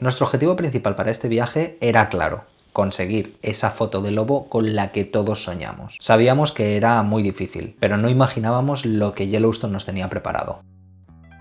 Nuestro objetivo principal para este viaje era claro: conseguir esa foto de lobo con la que todos soñamos. Sabíamos que era muy difícil, pero no imaginábamos lo que Yellowstone nos tenía preparado.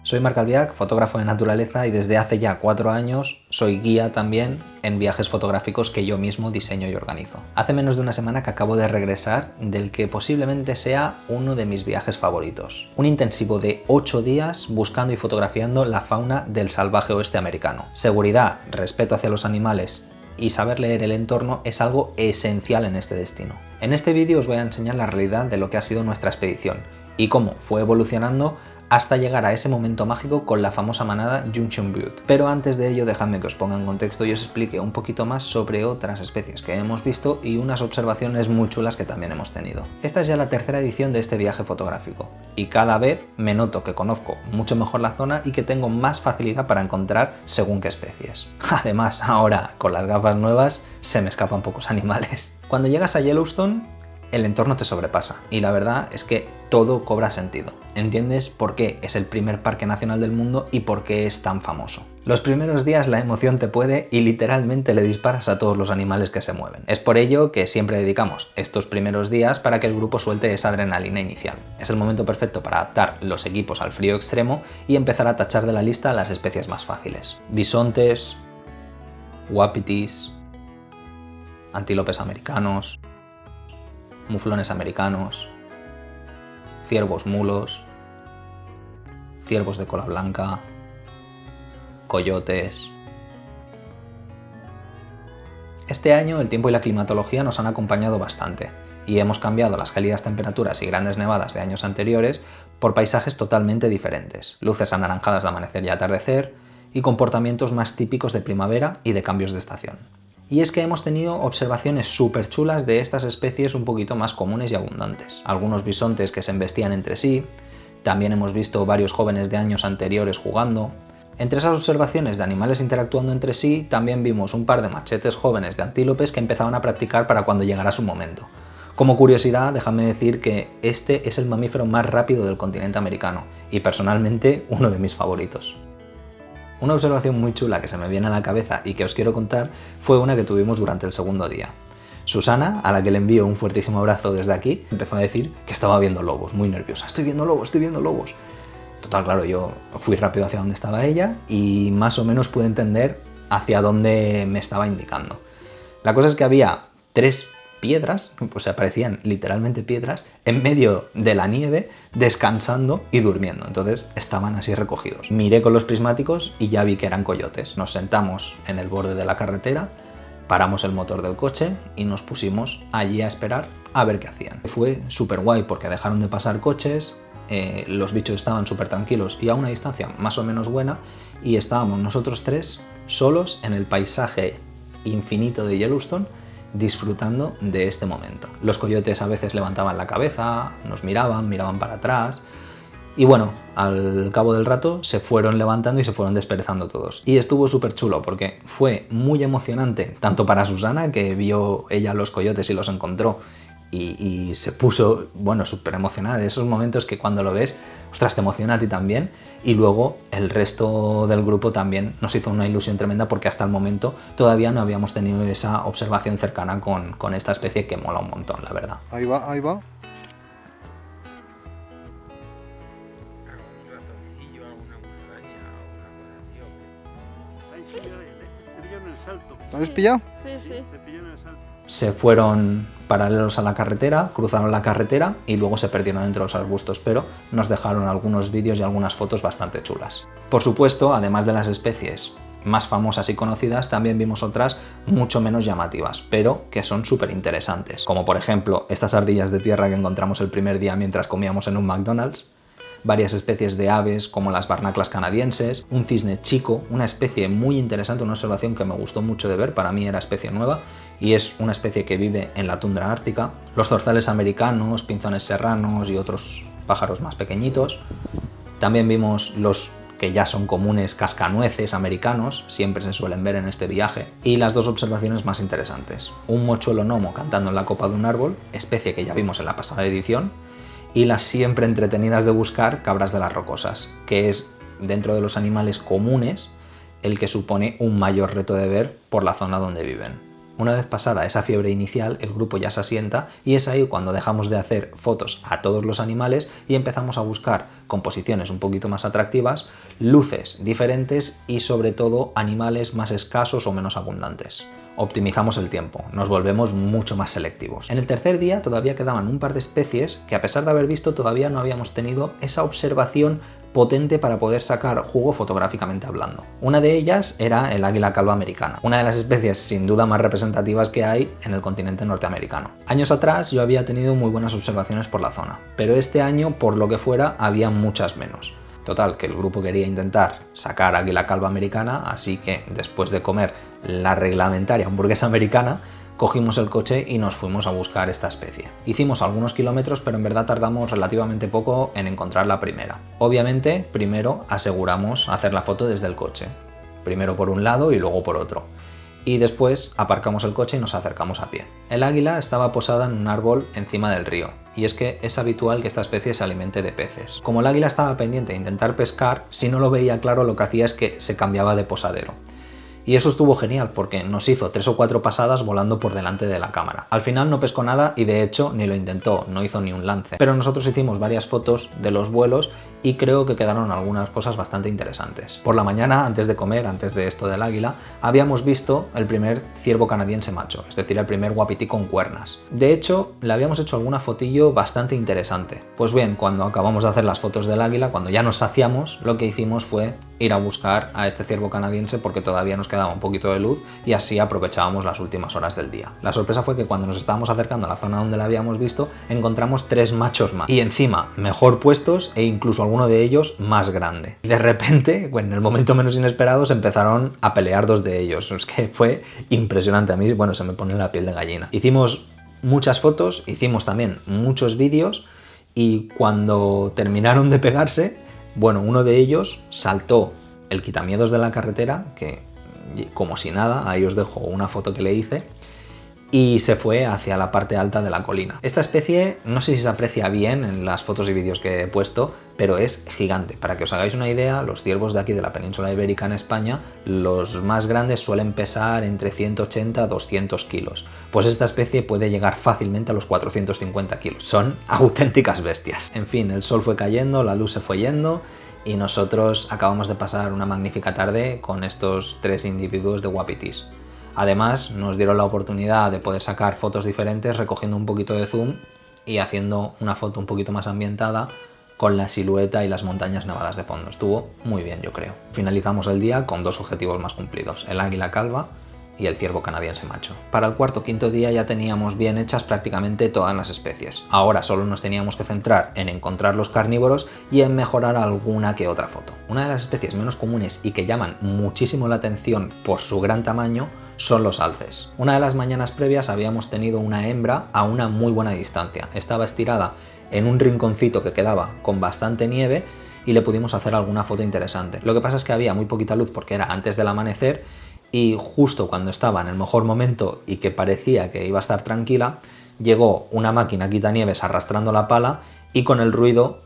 Soy Marc Albiach, fotógrafo de naturaleza, y desde hace ya 4 años soy guía también en viajes fotográficos que yo mismo diseño y organizo. Hace menos de una semana que acabo de regresar del que posiblemente sea uno de mis viajes favoritos. Un intensivo de 8 días buscando y fotografiando la fauna del salvaje oeste americano. Seguridad, respeto hacia los animales y saber leer el entorno es algo esencial en este destino. En este vídeo os voy a enseñar la realidad de lo que ha sido nuestra expedición y cómo fue evolucionando hasta llegar a ese momento mágico con la famosa manada Junction Butte. Pero antes de ello, dejadme que os ponga en contexto y os explique un poquito más sobre otras especies que hemos visto y unas observaciones muy chulas que también hemos tenido. Esta es ya la tercera edición de este viaje fotográfico y cada vez me noto que conozco mucho mejor la zona y que tengo más facilidad para encontrar según qué especies. Además, ahora con las gafas nuevas se me escapan pocos animales. Cuando llegas a Yellowstone, el entorno te sobrepasa y la verdad es que todo cobra sentido. Entiendes por qué es el primer parque nacional del mundo y por qué es tan famoso. Los primeros días la emoción te puede y literalmente le disparas a todos los animales que se mueven. Es por ello que siempre dedicamos estos primeros días para que el grupo suelte esa adrenalina inicial. Es el momento perfecto para adaptar los equipos al frío extremo y empezar a tachar de la lista las especies más fáciles. Bisontes, wapitis, antílopes americanos, muflones americanos, ciervos mulos, ciervos de cola blanca, coyotes. Este año el tiempo y la climatología nos han acompañado bastante y hemos cambiado las gélidas temperaturas y grandes nevadas de años anteriores por paisajes totalmente diferentes, luces anaranjadas de amanecer y atardecer y comportamientos más típicos de primavera y de cambios de estación. Y es que hemos tenido observaciones súper chulas de estas especies un poquito más comunes y abundantes. Algunos bisontes que se embestían entre sí, también hemos visto varios jóvenes de años anteriores jugando. Entre esas observaciones de animales interactuando entre sí, también vimos un par de machetes jóvenes de antílopes que empezaban a practicar para cuando llegara su momento. Como curiosidad, dejadme decir que este es el mamífero más rápido del continente americano y personalmente uno de mis favoritos. Una observación muy chula que se me viene a la cabeza y que os quiero contar fue una que tuvimos durante el segundo día. Susana, a la que le envío un fuertísimo abrazo desde aquí, empezó a decir que estaba viendo lobos, muy nerviosa. Estoy viendo lobos, estoy viendo lobos. Total, claro, yo fui rápido hacia donde estaba ella y más o menos pude entender hacia dónde me estaba indicando. La cosa es que había 3 piedras, o sea, parecían literalmente piedras, en medio de la nieve, descansando y durmiendo. Entonces estaban así recogidos. Miré con los prismáticos y ya vi que eran coyotes. Nos sentamos en el borde de la carretera, paramos el motor del coche y nos pusimos allí a esperar a ver qué hacían. Fue súper guay porque dejaron de pasar coches, los bichos estaban súper tranquilos y a una distancia más o menos buena, y estábamos nosotros 3 solos en el paisaje infinito de Yellowstone, disfrutando de este momento. Los coyotes a veces levantaban la cabeza, nos miraban para atrás y bueno, al cabo del rato se fueron levantando y se fueron desperezando todos. Y estuvo súper chulo porque fue muy emocionante, tanto para Susana, que vio ella los coyotes y los encontró y se puso, bueno, súper emocionada, de esos momentos que cuando lo ves, ostras, te emociona a ti también. Y luego el resto del grupo también nos hizo una ilusión tremenda porque hasta el momento todavía no habíamos tenido esa observación cercana con esta especie que mola un montón, la verdad. Ahí va, ahí va. ¿Lo habéis pillado? Sí, sí. Se fueron paralelos a la carretera, cruzaron la carretera y luego se perdieron entre los arbustos, pero nos dejaron algunos vídeos y algunas fotos bastante chulas. Por supuesto, además de las especies más famosas y conocidas, también vimos otras mucho menos llamativas, pero que son súper interesantes, como por ejemplo estas ardillas de tierra que encontramos el primer día mientras comíamos en un McDonald's, varias especies de aves como las barnaclas canadienses, un cisne chico, una especie muy interesante, una observación que me gustó mucho de ver, para mí era especie nueva y es una especie que vive en la tundra ártica, los zorzales americanos, pinzones serranos y otros pájaros más pequeñitos. También vimos los que ya son comunes cascanueces americanos, siempre se suelen ver en este viaje, y las 2 observaciones más interesantes: un mochuelo gnomo cantando en la copa de un árbol, especie que ya vimos en la pasada edición, y las siempre entretenidas de buscar cabras de las rocosas, que es, dentro de los animales comunes, el que supone un mayor reto de ver por la zona donde viven. Una vez pasada esa fiebre inicial, el grupo ya se asienta y es ahí cuando dejamos de hacer fotos a todos los animales y empezamos a buscar composiciones un poquito más atractivas, luces diferentes y sobre todo animales más escasos o menos abundantes. Optimizamos el tiempo, nos volvemos mucho más selectivos. En el tercer día todavía quedaban un par de especies que, a pesar de haber visto, todavía no habíamos tenido esa observación potente para poder sacar jugo fotográficamente hablando. Una de ellas era el águila calva americana, una de las especies sin duda más representativas que hay en el continente norteamericano. Años atrás yo había tenido muy buenas observaciones por la zona, pero este año, por lo que fuera, había muchas menos. Total, que el grupo quería intentar sacar águila calva americana, así que después de comer la reglamentaria hamburguesa americana, cogimos el coche y nos fuimos a buscar esta especie. Hicimos algunos kilómetros, pero en verdad tardamos relativamente poco en encontrar la primera. Obviamente, primero aseguramos hacer la foto desde el coche. Primero por un lado y luego por otro. Y después aparcamos el coche y nos acercamos a pie. El águila estaba posada en un árbol encima del río, y es que es habitual que esta especie se alimente de peces. Como el águila estaba pendiente de intentar pescar, si no lo veía claro lo que hacía es que se cambiaba de posadero. Y eso estuvo genial porque nos hizo 3 o 4 pasadas volando por delante de la cámara. Al final no pescó nada y de hecho ni lo intentó, no hizo ni un lance. Pero nosotros hicimos varias fotos de los vuelos y creo que quedaron algunas cosas bastante interesantes. Por la mañana, antes de comer, antes de esto del águila, habíamos visto el primer ciervo canadiense macho, es decir, el primer wapiti con cuernas. De hecho, le habíamos hecho alguna fotillo bastante interesante. Pues bien, cuando acabamos de hacer las fotos del águila, cuando ya nos saciamos, lo que hicimos fue ir a buscar a este ciervo canadiense porque todavía nos quedaba un poquito de luz y así aprovechábamos las últimas horas del día. La sorpresa fue que cuando nos estábamos acercando a la zona donde la habíamos visto, encontramos 3 machos más y encima mejor puestos e incluso alguno de ellos más grande. Y de repente, en el momento menos inesperado, se empezaron a pelear 2 de ellos. Es que fue impresionante. A mí, bueno, se me pone la piel de gallina. Hicimos muchas fotos, hicimos también muchos vídeos y cuando terminaron de pegarse, bueno, uno de ellos saltó el quitamiedos de la carretera, que como si nada, ahí os dejo una foto que le hice, y se fue hacia la parte alta de la colina. Esta especie, no sé si se aprecia bien en las fotos y vídeos que he puesto, pero es gigante. Para que os hagáis una idea, los ciervos de aquí de la península ibérica en España, los más grandes suelen pesar entre 180 a 200 kilos. Pues esta especie puede llegar fácilmente a los 450 kilos. Son auténticas bestias. En fin, el sol fue cayendo, la luz se fue yendo y nosotros acabamos de pasar una magnífica tarde con estos 3 individuos de wapitis. Además, nos dieron la oportunidad de poder sacar fotos diferentes recogiendo un poquito de zoom y haciendo una foto un poquito más ambientada con la silueta y las montañas nevadas de fondo. Estuvo muy bien, yo creo. Finalizamos el día con 2 objetivos más cumplidos, el águila calva y el ciervo canadiense macho. Para el cuarto o quinto día ya teníamos bien hechas prácticamente todas las especies. Ahora solo nos teníamos que centrar en encontrar los carnívoros y en mejorar alguna que otra foto. Una de las especies menos comunes y que llaman muchísimo la atención por su gran tamaño son los alces. Una de las mañanas previas habíamos tenido una hembra a una muy buena distancia. Estaba estirada en un rinconcito que quedaba con bastante nieve y le pudimos hacer alguna foto interesante. Lo que pasa es que había muy poquita luz porque era antes del amanecer y justo cuando estaba en el mejor momento y que parecía que iba a estar tranquila, llegó una máquina quitanieves arrastrando la pala y con el ruido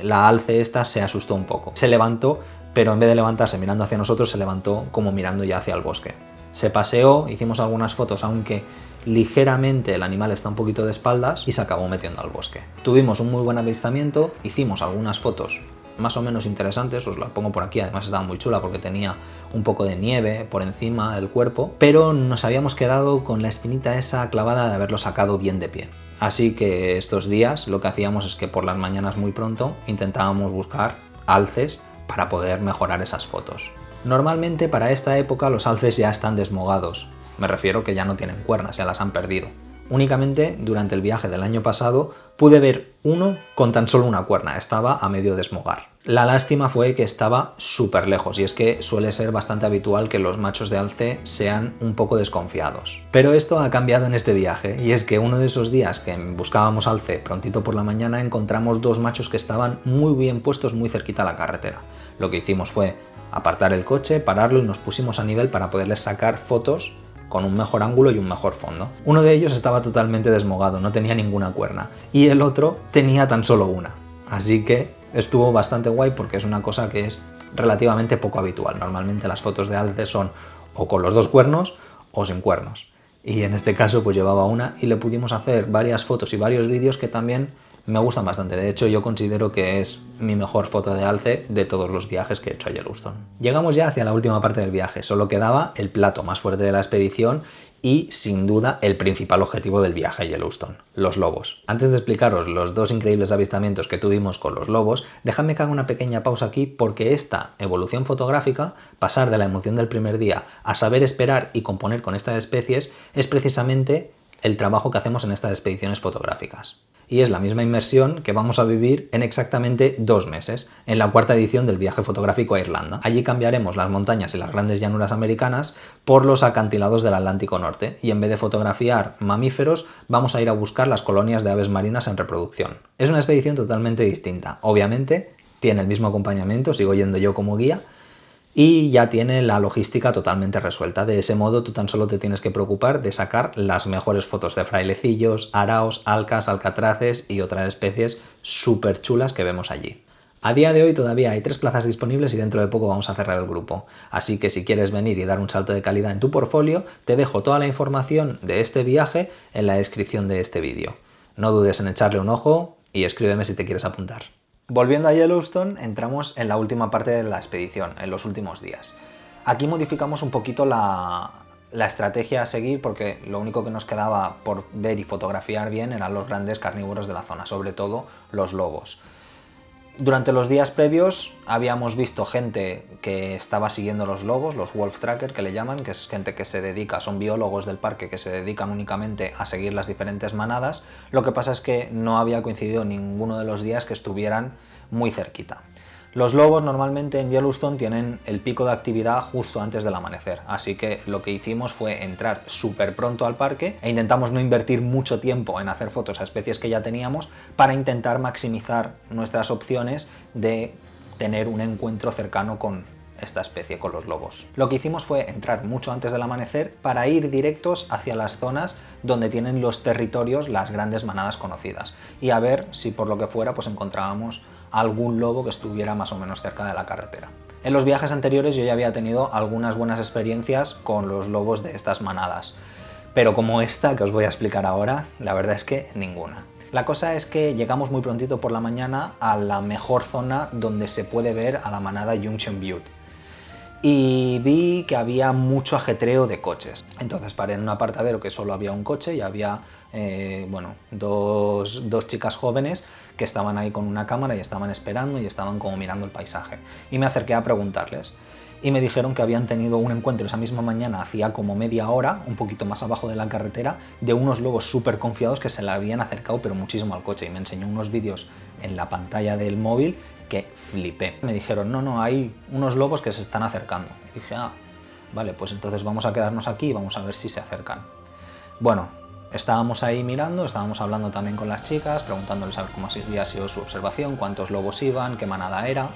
la alce esta se asustó un poco. Se levantó, pero en vez de levantarse mirando hacia nosotros, se levantó como mirando ya hacia el bosque. Se paseó, hicimos algunas fotos, aunque ligeramente el animal está un poquito de espaldas y se acabó metiendo al bosque. Tuvimos un muy buen avistamiento, hicimos algunas fotos más o menos interesantes, os las pongo por aquí, además estaba muy chula porque tenía un poco de nieve por encima del cuerpo, pero nos habíamos quedado con la espinita esa clavada de haberlo sacado bien de pie. Así que estos días lo que hacíamos es que por las mañanas muy pronto intentábamos buscar alces para poder mejorar esas fotos. Normalmente para esta época los alces ya están desmogados, me refiero que ya no tienen cuernas, ya las han perdido. Únicamente durante el viaje del año pasado pude ver uno con tan solo una cuerna, estaba a medio desmogar. La lástima fue que estaba súper lejos y es que suele ser bastante habitual que los machos de alce sean un poco desconfiados. Pero esto ha cambiado en este viaje y es que uno de esos días que buscábamos alce prontito por la mañana encontramos 2 machos que estaban muy bien puestos muy cerquita a la carretera. Lo que hicimos fue apartar el coche, pararlo y nos pusimos a nivel para poderles sacar fotos con un mejor ángulo y un mejor fondo. Uno de ellos estaba totalmente desmogado, no tenía ninguna cuerna, y el otro tenía tan solo una. Así que estuvo bastante guay porque es una cosa que es relativamente poco habitual. Normalmente las fotos de alce son o con los dos cuernos o sin cuernos. Y en este caso pues llevaba una y le pudimos hacer varias fotos y varios vídeos que también me gustan bastante. De hecho, yo considero que es mi mejor foto de alce de todos los viajes que he hecho a Yellowstone. Llegamos ya hacia la última parte del viaje. Solo quedaba el plato más fuerte de la expedición y, sin duda, el principal objetivo del viaje a Yellowstone, los lobos. Antes de explicaros los dos increíbles avistamientos que tuvimos con los lobos, dejadme que haga una pequeña pausa aquí porque esta evolución fotográfica, pasar de la emoción del primer día a saber esperar y componer con estas especies, es precisamente el trabajo que hacemos en estas expediciones fotográficas. Y es la misma inmersión que vamos a vivir en exactamente 2 meses, en la 4ª edición del viaje fotográfico a Irlanda. Allí cambiaremos las montañas y las grandes llanuras americanas por los acantilados del Atlántico Norte, y en vez de fotografiar mamíferos, vamos a ir a buscar las colonias de aves marinas en reproducción. Es una expedición totalmente distinta. Obviamente, tiene el mismo acompañamiento, sigo yendo yo como guía, y ya tiene la logística totalmente resuelta. De ese modo tú tan solo te tienes que preocupar de sacar las mejores fotos de frailecillos, araos, alcas, alcatraces y otras especies súper chulas que vemos allí. A día de hoy todavía hay 3 plazas disponibles y dentro de poco vamos a cerrar el grupo. Así que si quieres venir y dar un salto de calidad en tu portfolio, te dejo toda la información de este viaje en la descripción de este vídeo. No dudes en echarle un ojo y escríbeme si te quieres apuntar. Volviendo a Yellowstone, entramos en la última parte de la expedición, en los últimos días. Aquí modificamos un poquito la estrategia a seguir porque lo único que nos quedaba por ver y fotografiar bien eran los grandes carnívoros de la zona, sobre todo los lobos. Durante los días previos habíamos visto gente que estaba siguiendo los lobos, los wolf tracker que le llaman, que es gente que se dedica, son biólogos del parque que se dedican únicamente a seguir las diferentes manadas. Lo que pasa es que no había coincidido ninguno de los días que estuvieran muy cerquita. Los lobos normalmente en Yellowstone tienen el pico de actividad justo antes del amanecer, así que lo que hicimos fue entrar súper pronto al parque e intentamos no invertir mucho tiempo en hacer fotos a especies que ya teníamos para intentar maximizar nuestras opciones de tener un encuentro cercano con esta especie, con los lobos. Lo que hicimos fue entrar mucho antes del amanecer para ir directos hacia las zonas donde tienen los territorios las grandes manadas conocidas y a ver si por lo que fuera pues encontrábamos algún lobo que estuviera más o menos cerca de la carretera. En los viajes anteriores yo ya había tenido algunas buenas experiencias con los lobos de estas manadas, pero como esta que os voy a explicar ahora, la verdad es que ninguna. La cosa es que llegamos muy prontito por la mañana a la mejor zona donde se puede ver a la manada Junction Butte. Y vi que había mucho ajetreo de coches. Entonces paré en un apartadero que solo había un coche y había dos chicas jóvenes que estaban ahí con una cámara y estaban esperando y estaban como mirando el paisaje. Y me acerqué a preguntarles. Y me dijeron que habían tenido un encuentro esa misma mañana, hacía como media hora, un poquito más abajo de la carretera, de unos lobos súper confiados que se le habían acercado pero muchísimo al coche. Y me enseñó unos vídeos en la pantalla del móvil que flipé. Me dijeron, no, hay unos lobos que se están acercando. Y dije, vale, pues entonces vamos a quedarnos aquí y vamos a ver si se acercan. Bueno, estábamos ahí mirando, estábamos hablando también con las chicas, preguntándoles a ver cómo había sido su observación, cuántos lobos iban, qué manada era.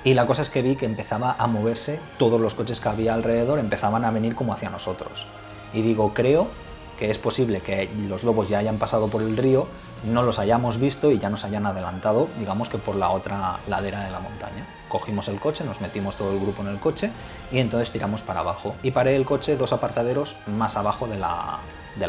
Y la cosa es que vi que empezaba a moverse, todos los coches que había alrededor empezaban a venir como hacia nosotros. Y digo, creo que es posible que los lobos ya hayan pasado por el río, no los hayamos visto y ya nos hayan adelantado, digamos que por la otra ladera de la montaña. Cogimos el coche, nos metimos todo el grupo en el coche y entonces tiramos para abajo. Y paré el coche 2 apartaderos más abajo de la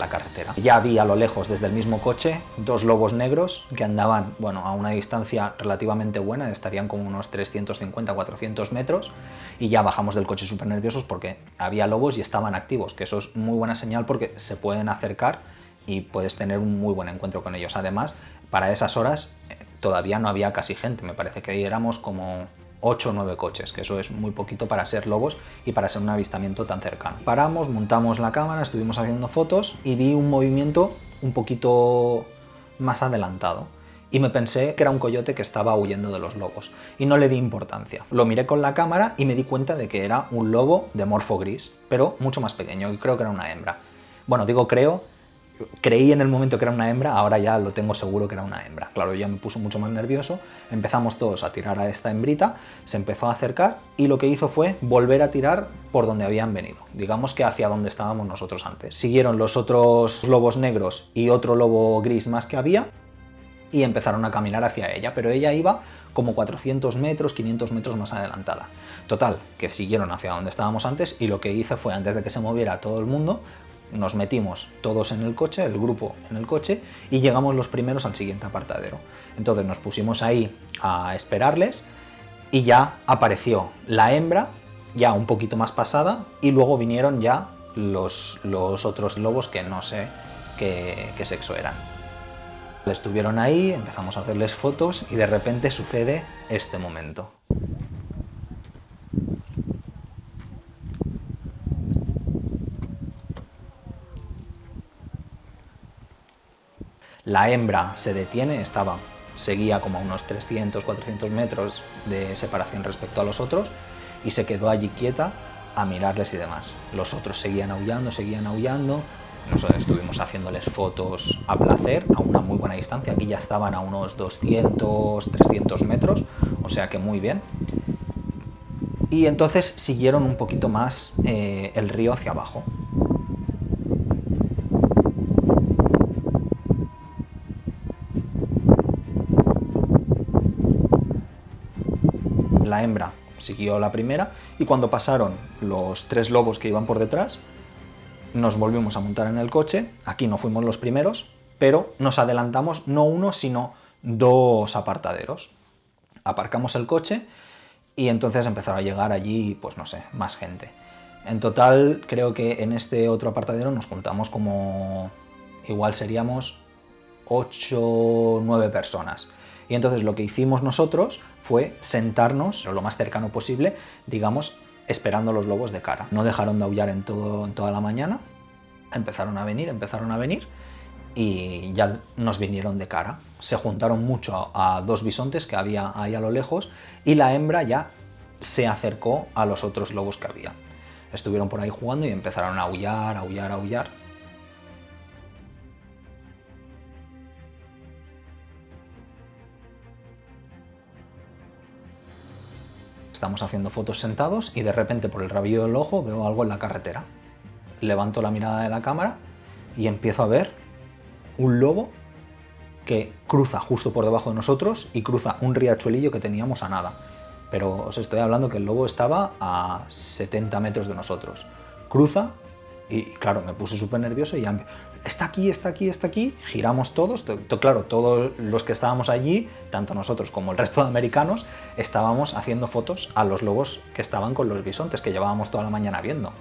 carretera. Ya vi a lo lejos desde el mismo coche 2 lobos negros que andaban, bueno, a una distancia relativamente buena, estarían como unos 350-400 metros, y ya bajamos del coche súper nerviosos porque había lobos y estaban activos, que eso es muy buena señal porque se pueden acercar y puedes tener un muy buen encuentro con ellos. Además, para esas horas todavía no había casi gente, me parece que éramos como 8 o 9 coches, que eso es muy poquito para ser lobos y para ser un avistamiento tan cercano. Paramos, montamos la cámara, estuvimos haciendo fotos y vi un movimiento un poquito más adelantado. Y me pensé que era un coyote que estaba huyendo de los lobos. Y no le di importancia. Lo miré con la cámara y me di cuenta de que era un lobo de morfo gris, pero mucho más pequeño, y creo que era una hembra. Bueno, digo creí en el momento que era una hembra, ahora ya lo tengo seguro que era una hembra. Claro, ya me puso mucho más nervioso, empezamos todos a tirar a esta hembrita, se empezó a acercar y lo que hizo fue volver a tirar por donde habían venido, digamos que hacia donde estábamos nosotros antes. Siguieron los otros lobos negros y otro lobo gris más que había, y empezaron a caminar hacia ella, pero ella iba como 400 metros, 500 metros más adelantada. Total, que siguieron hacia donde estábamos antes y lo que hice fue, antes de que se moviera todo el mundo, nos metimos todos en el coche, el grupo en el coche, y llegamos los primeros al siguiente apartadero. Entonces nos pusimos ahí a esperarles y ya apareció la hembra, ya un poquito más pasada, y luego vinieron ya los otros lobos que no sé qué sexo eran. Estuvieron ahí, empezamos a hacerles fotos y de repente sucede este momento. La hembra se detiene, seguía como a unos 300, 400 metros de separación respecto a los otros y se quedó allí quieta a mirarles y demás. Los otros seguían aullando. Nosotros estuvimos haciéndoles fotos a placer, a una muy buena distancia. Aquí ya estaban a unos 200, 300 metros, o sea que muy bien. Y entonces siguieron un poquito más el río hacia abajo. La hembra siguió la primera y cuando pasaron los 3 lobos que iban por detrás, nos volvimos a montar en el coche. Aquí no fuimos los primeros, pero nos adelantamos no uno, sino 2 apartaderos. Aparcamos el coche y entonces empezaron a llegar allí, pues no sé, más gente. En total, creo que en este otro apartadero nos juntamos como, igual seríamos 8 o 9 personas. Y entonces lo que hicimos nosotros fue sentarnos lo más cercano posible, digamos, esperando los lobos de cara. No dejaron de aullar en toda la mañana, empezaron a venir y ya nos vinieron de cara. Se juntaron mucho a 2 bisontes que había ahí a lo lejos y la hembra ya se acercó a los otros lobos que había. Estuvieron por ahí jugando y empezaron a aullar. Estamos haciendo fotos sentados y de repente por el rabillo del ojo veo algo en la carretera. Levanto la mirada de la cámara y empiezo a ver un lobo que cruza justo por debajo de nosotros y cruza un riachuelillo que teníamos a nada. Pero os estoy hablando que el lobo estaba a 70 metros de nosotros. Cruza y claro, me puse súper nervioso y ya está aquí, giramos todos, claro, todos los que estábamos allí, tanto nosotros como el resto de americanos, estábamos haciendo fotos a los lobos que estaban con los bisontes, que llevábamos toda la mañana viendo.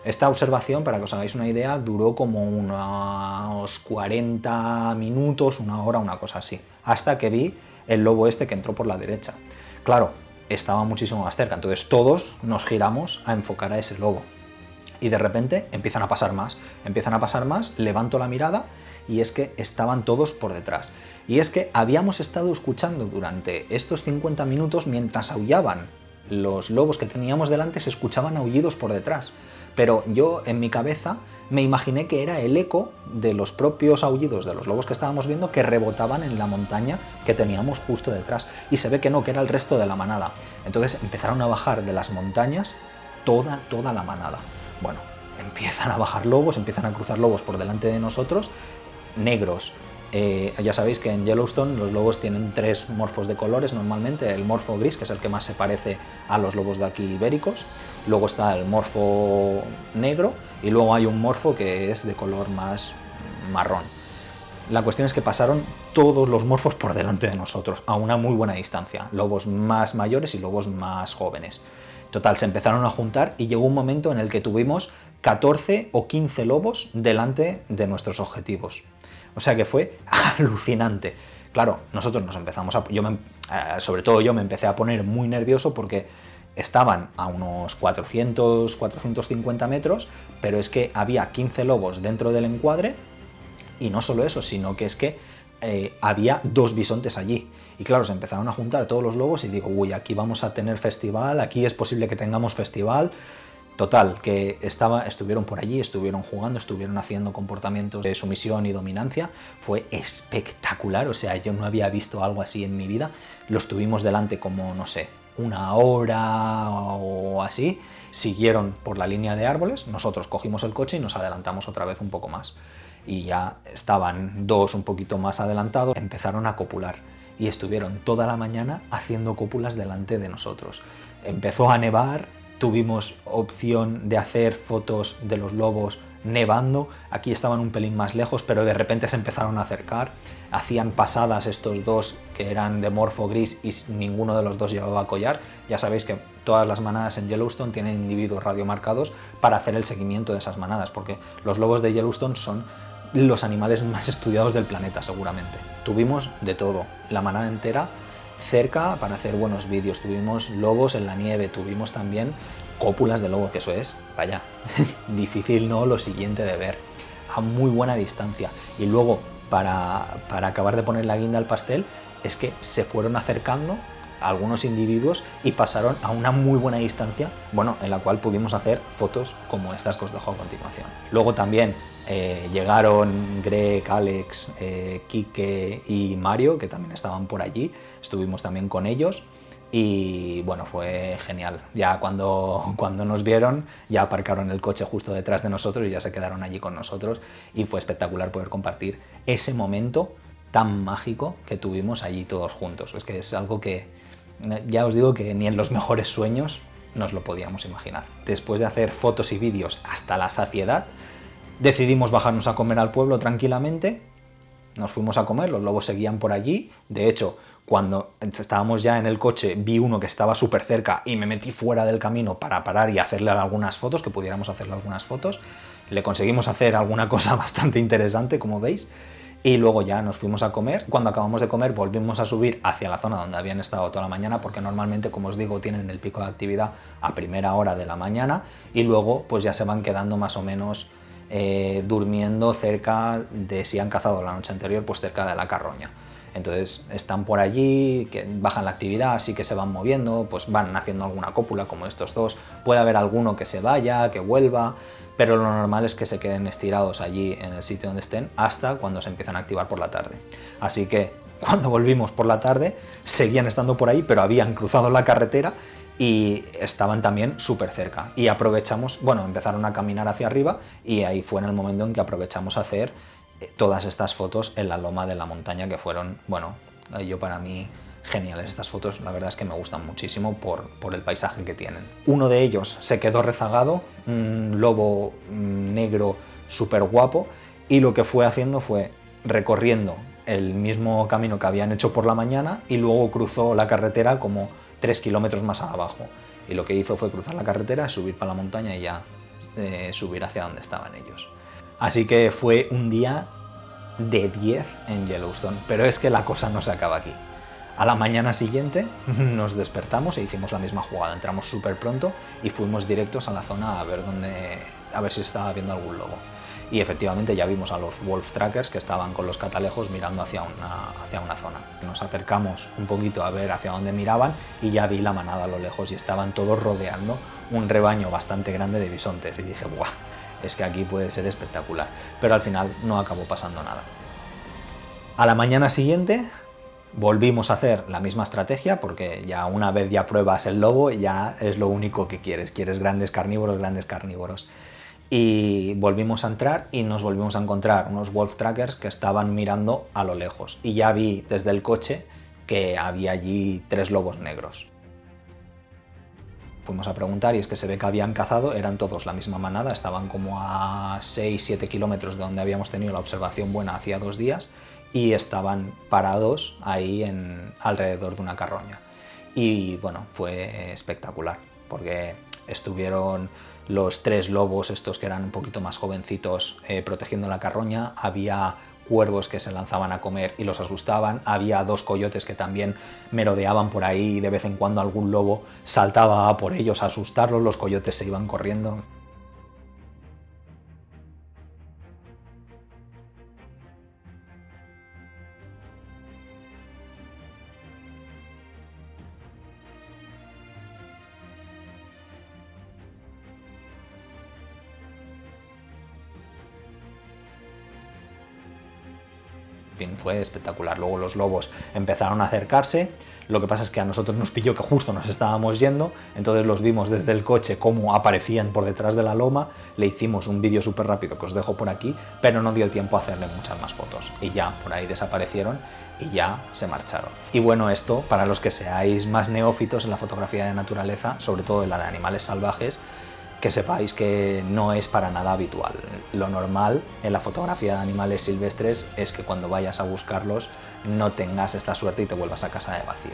Esta observación, para que os hagáis una idea, duró como unos 40 minutos, una hora, una cosa así, hasta que vi el lobo este que entró por la derecha. Claro, estaba muchísimo más cerca, entonces todos nos giramos a enfocar a ese lobo. Y de repente empiezan a pasar más, levanto la mirada y es que estaban todos por detrás. Y es que habíamos estado escuchando durante estos 50 minutos, mientras aullaban los lobos que teníamos delante, se escuchaban aullidos por detrás. Pero yo en mi cabeza me imaginé que era el eco de los propios aullidos de los lobos que estábamos viendo que rebotaban en la montaña que teníamos justo detrás. Y se ve que no, que era el resto de la manada. Entonces empezaron a bajar de las montañas toda la manada. Bueno, empiezan a bajar lobos, empiezan a cruzar lobos por delante de nosotros, negros. Ya sabéis que en Yellowstone los lobos tienen 3 morfos de colores normalmente, el morfo gris, que es el que más se parece a los lobos de aquí ibéricos, luego está el morfo negro y luego hay un morfo que es de color más marrón. La cuestión es que pasaron todos los morfos por delante de nosotros, a una muy buena distancia, lobos más mayores y lobos más jóvenes. Total, se empezaron a juntar y llegó un momento en el que tuvimos 14 o 15 lobos delante de nuestros objetivos. O sea que fue alucinante. Claro, nosotros nos empezamos sobre todo yo me empecé a poner muy nervioso porque estaban a unos 400, 450 metros, pero es que había 15 lobos dentro del encuadre y no solo eso, sino que es que había 2 bisontes allí. Y claro, se empezaron a juntar todos los lobos y digo, uy, aquí vamos a tener festival, aquí es posible que tengamos festival. Total, que estuvieron por allí, estuvieron jugando, estuvieron haciendo comportamientos de sumisión y dominancia. Fue espectacular, o sea, yo no había visto algo así en mi vida. Los tuvimos delante como, no sé, una hora o así. Siguieron por la línea de árboles, nosotros cogimos el coche y nos adelantamos otra vez un poco más. y ya estaban dos un poquito más adelantados, empezaron a copular y estuvieron toda la mañana haciendo cópulas delante de nosotros. Empezó a nevar, tuvimos opción de hacer fotos de los lobos nevando, aquí estaban un pelín más lejos, pero de repente se empezaron a acercar, hacían pasadas estos dos que eran de morfo gris y ninguno de los dos llevaba collar. Ya sabéis que todas las manadas en Yellowstone tienen individuos radiomarcados para hacer el seguimiento de esas manadas, porque los lobos de Yellowstone son los animales más estudiados del planeta seguramente. Tuvimos de todo, la manada entera cerca para hacer buenos vídeos, tuvimos lobos en la nieve, tuvimos también cópulas de lobo, que eso es, vaya, difícil no lo siguiente de ver, a muy buena distancia. Y luego, para acabar de poner la guinda al pastel, es que se fueron acercando algunos individuos y pasaron a una muy buena distancia, bueno, en la cual pudimos hacer fotos como estas que os dejo a continuación. Luego también llegaron Greg, Alex, Quique y Mario, que también estaban por allí, estuvimos también con ellos. Y bueno, fue genial. Ya cuando nos vieron, ya aparcaron el coche justo detrás de nosotros y ya se quedaron allí con nosotros. Y fue espectacular poder compartir ese momento tan mágico que tuvimos allí todos juntos. Es que es algo que, ya os digo que ni en los mejores sueños nos lo podíamos imaginar. Después de hacer fotos y vídeos hasta la saciedad, decidimos bajarnos a comer al pueblo tranquilamente. Nos fuimos a comer, los lobos seguían por allí. De hecho, cuando estábamos ya en el coche, vi uno que estaba súper cerca y me metí fuera del camino para parar y hacerle algunas fotos, que pudiéramos hacerle algunas fotos. Le conseguimos hacer alguna cosa bastante interesante, como veis. Y luego ya nos fuimos a comer. Cuando acabamos de comer volvimos a subir hacia la zona donde habían estado toda la mañana, porque normalmente, como os digo, tienen el pico de actividad a primera hora de la mañana y luego pues ya se van quedando más o menos durmiendo cerca de, si han cazado la noche anterior, pues cerca de la carroña. Entonces están por allí, que bajan la actividad, así que se van moviendo, pues van haciendo alguna cópula como estos dos. Puede haber alguno que se vaya, que vuelva, pero lo normal es que se queden estirados allí en el sitio donde estén hasta cuando se empiezan a activar por la tarde. Así que cuando volvimos por la tarde seguían estando por ahí, pero habían cruzado la carretera y estaban también súper cerca. Y aprovechamos, bueno, empezaron a caminar hacia arriba y ahí fue en el momento en que aprovechamos a hacer todas estas fotos en la loma de la montaña, que fueron, bueno, yo para mí geniales. Estas fotos la verdad es que me gustan muchísimo por el paisaje que tienen. Uno de ellos se quedó rezagado, un lobo negro súper guapo, y lo que fue haciendo fue recorriendo el mismo camino que habían hecho por la mañana y luego cruzó la carretera como 3 kilómetros más abajo. Y lo que hizo fue cruzar la carretera, subir para la montaña y ya subir hacia donde estaban ellos. Así que fue un día de 10 en Yellowstone, pero es que la cosa no se acaba aquí. A la mañana siguiente nos despertamos e hicimos la misma jugada. Entramos súper pronto y fuimos directos a la zona a ver si estaba viendo algún lobo. Y efectivamente ya vimos a los wolf trackers que estaban con los catalejos mirando hacia una zona. Nos acercamos un poquito a ver hacia dónde miraban y ya vi la manada a lo lejos y estaban todos rodeando un rebaño bastante grande de bisontes. Y dije, ¡buah! Es que aquí puede ser espectacular. Pero al final no acabó pasando nada. A la mañana siguiente volvimos a hacer la misma estrategia, porque ya una vez ya pruebas el lobo, ya es lo único que quieres. Quieres grandes carnívoros, grandes carnívoros. Y volvimos a entrar y nos volvimos a encontrar unos wolf trackers que estaban mirando a lo lejos. Y ya vi desde el coche que había allí 3 lobos negros. Fuimos a preguntar y es que se ve que habían cazado, eran todos la misma manada, estaban como a 6-7 kilómetros de donde habíamos tenido la observación buena hacía 2 días y estaban parados ahí alrededor de una carroña. Y bueno, fue espectacular porque estuvieron los 3 lobos, estos que eran un poquito más jovencitos, protegiendo la carroña. Había cuervos que se lanzaban a comer y los asustaban, había 2 coyotes que también merodeaban por ahí y de vez en cuando algún lobo saltaba a por ellos a asustarlos, los coyotes se iban corriendo. En fin, fue espectacular. Luego los lobos empezaron a acercarse. Lo que pasa es que a nosotros nos pilló que justo nos estábamos yendo, entonces los vimos desde el coche cómo aparecían por detrás de la loma, le hicimos un vídeo súper rápido que os dejo por aquí, pero no dio tiempo a hacerle muchas más fotos. Y ya, por ahí desaparecieron y ya se marcharon. Y bueno, esto, para los que seáis más neófitos en la fotografía de naturaleza, sobre todo en la de animales salvajes, que sepáis que no es para nada habitual. Lo normal en la fotografía de animales silvestres es que cuando vayas a buscarlos no tengas esta suerte y te vuelvas a casa de vacío.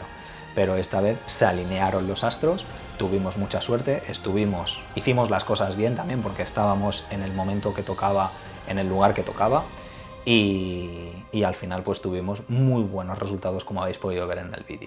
Pero esta vez se alinearon los astros, tuvimos mucha suerte, hicimos las cosas bien también porque estábamos en el momento que tocaba, en el lugar que tocaba, y al final pues tuvimos muy buenos resultados, como habéis podido ver en el vídeo.